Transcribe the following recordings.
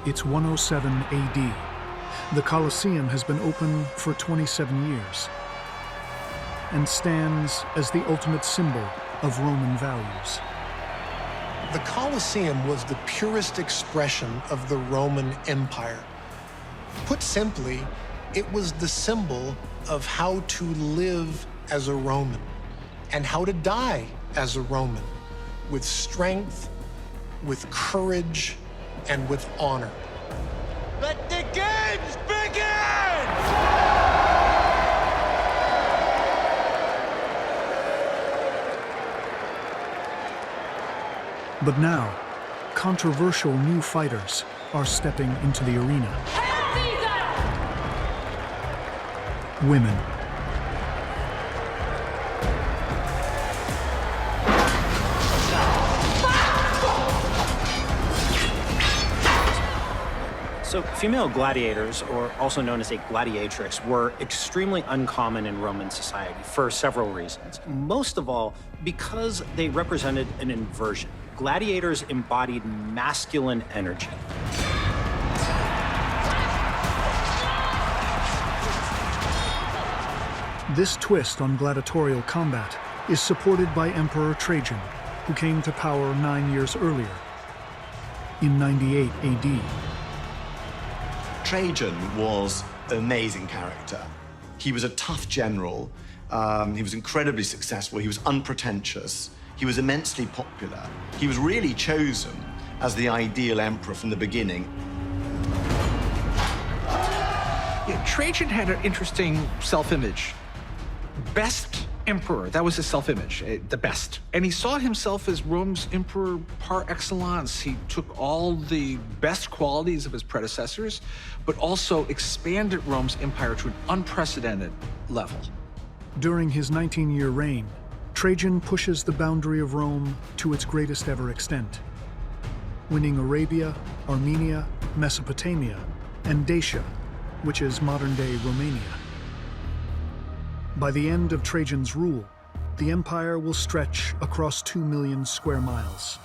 It's 107 AD. The Colosseum has been open for 27 years and stands as the ultimate symbol of Roman values. The Colosseum was the purest expression of the Roman Empire. Put simply, it was the symbol of how to live as a Roman and how to die as a Roman, with strength, with courage, and with honor. Let the games begin! But now, controversial new fighters are stepping into the arena. Women. So female gladiators, or also known as a gladiatrix, were extremely uncommon in Roman society for several reasons. Most of all, because they represented an inversion. Gladiators embodied masculine energy. This twist on gladiatorial combat is supported by Emperor Trajan, who came to power 9 years earlier, in 98 AD. Trajan was an amazing character. He was a tough general. He was incredibly successful. He was unpretentious. He was immensely popular. He was really chosen as the ideal emperor from the beginning. Yeah, Trajan had an interesting self-image. Best emperor, that was his self-image, the best. And he saw himself as Rome's emperor par excellence. He took all the best qualities of his predecessors, but also expanded Rome's empire to an unprecedented level. During his 19-year reign, Trajan pushes the boundary of Rome to its greatest ever extent, winning Arabia, Armenia, Mesopotamia, and Dacia, which is modern-day Romania. By the end of Trajan's rule, the empire will stretch across 2 million square miles.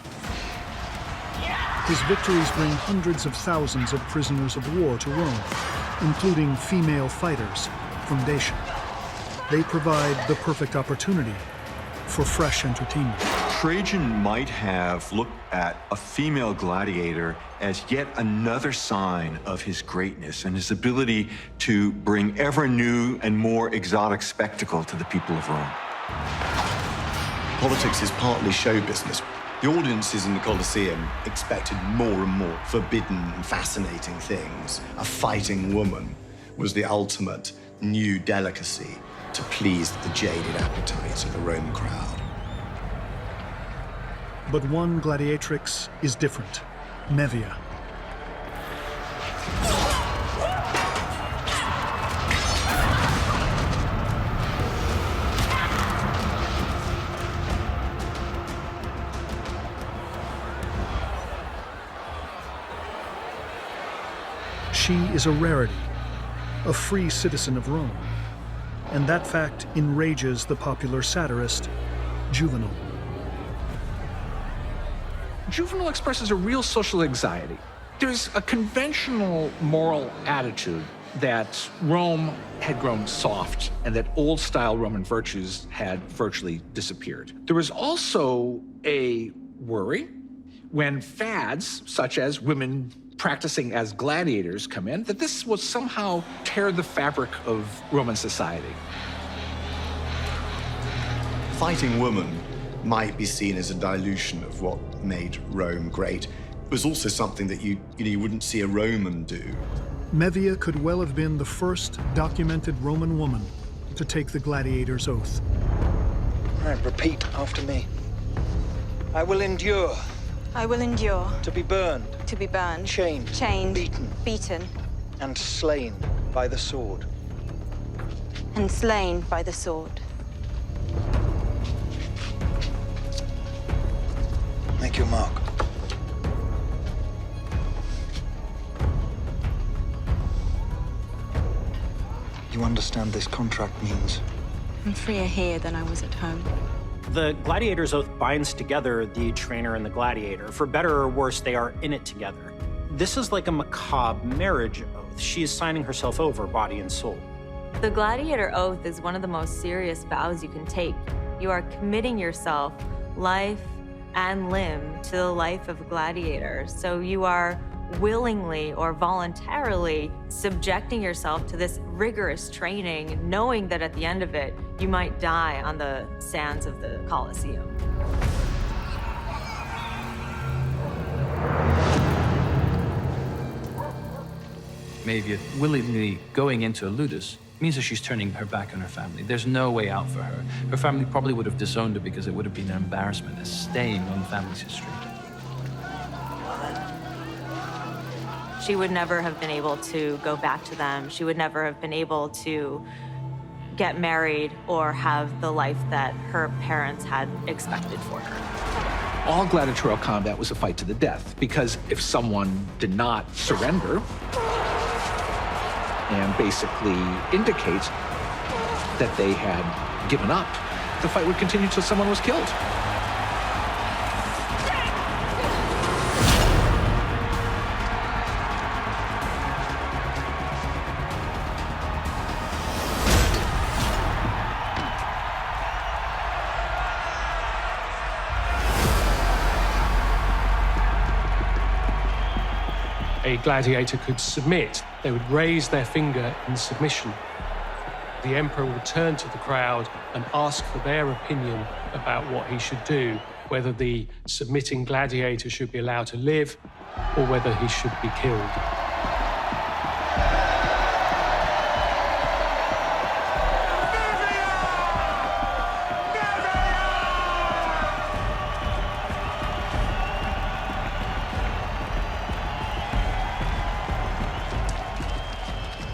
His victories bring hundreds of thousands of prisoners of war to Rome, including female fighters from Dacia. They provide the perfect opportunity for fresh entertainment. Trajan might have looked at a female gladiator as yet another sign of his greatness and his ability to bring ever new and more exotic spectacle to the people of Rome. Politics is partly show business. The audiences in the Colosseum expected more and more forbidden and fascinating things. A fighting woman was the ultimate new delicacy to please the jaded appetites of the Roman crowd. But one gladiatrix is different, Mevia. She is a rarity, a free citizen of Rome, and that fact enrages the popular satirist, Juvenal. Juvenal expresses a real social anxiety. There's a conventional moral attitude that Rome had grown soft and that old-style Roman virtues had virtually disappeared. There was also a worry when fads, such as women practicing as gladiators, come in, that this would somehow tear the fabric of Roman society. Fighting women might be seen as a dilution of what made Rome great. It was also something that you wouldn't see a Roman do. Mevia could well have been the first documented Roman woman to take the gladiator's oath. All right, repeat after me. I will endure. I will endure. To be burned. To be burned. Chained. Chained. Beaten. Beaten. And slain by the sword. And slain by the sword. Make your mark. You understand this contract means? I'm freer here than I was at home. The gladiator's oath binds together the trainer and the gladiator. For better or worse, they are in it together. This is like a macabre marriage oath. She is signing herself over, body and soul. The gladiator oath is one of the most serious vows you can take. You are committing yourself, life and limb, to the life of a gladiator. So you are willingly or voluntarily subjecting yourself to this rigorous training, knowing that at the end of it, you might die on the sands of the Colosseum. Mevia willingly going into a ludus means that she's turning her back on her family. There's no way out for her. Her family probably would have disowned her because it would have been an embarrassment, a stain on the family's history. She would never have been able to go back to them. She would never have been able to get married or have the life that her parents had expected for her. All gladiatorial combat was a fight to the death, because if someone did not surrender and basically indicate that they had given up, the fight would continue until someone was killed. A gladiator could submit. They would raise their finger in submission. The emperor would turn to the crowd and ask for their opinion about what he should do, whether the submitting gladiator should be allowed to live or whether he should be killed.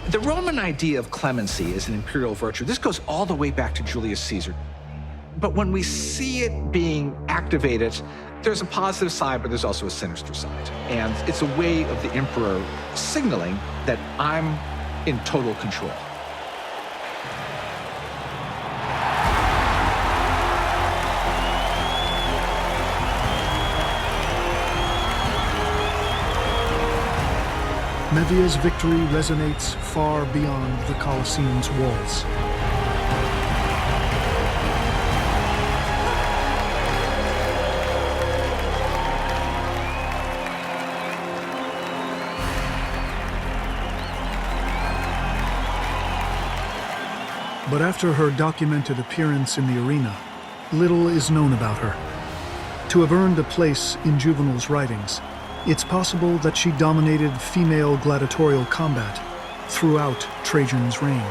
The Roman idea of clemency as an imperial virtue, this goes all the way back to Julius Caesar. But when we see it being activated, there's a positive side, but there's also a sinister side. And it's a way of the emperor signaling that I'm in total control. Mevia's victory resonates far beyond the Colosseum's walls. But after her documented appearance in the arena, little is known about her. To have earned a place in Juvenal's writings, it's possible that she dominated female gladiatorial combat throughout Trajan's reign.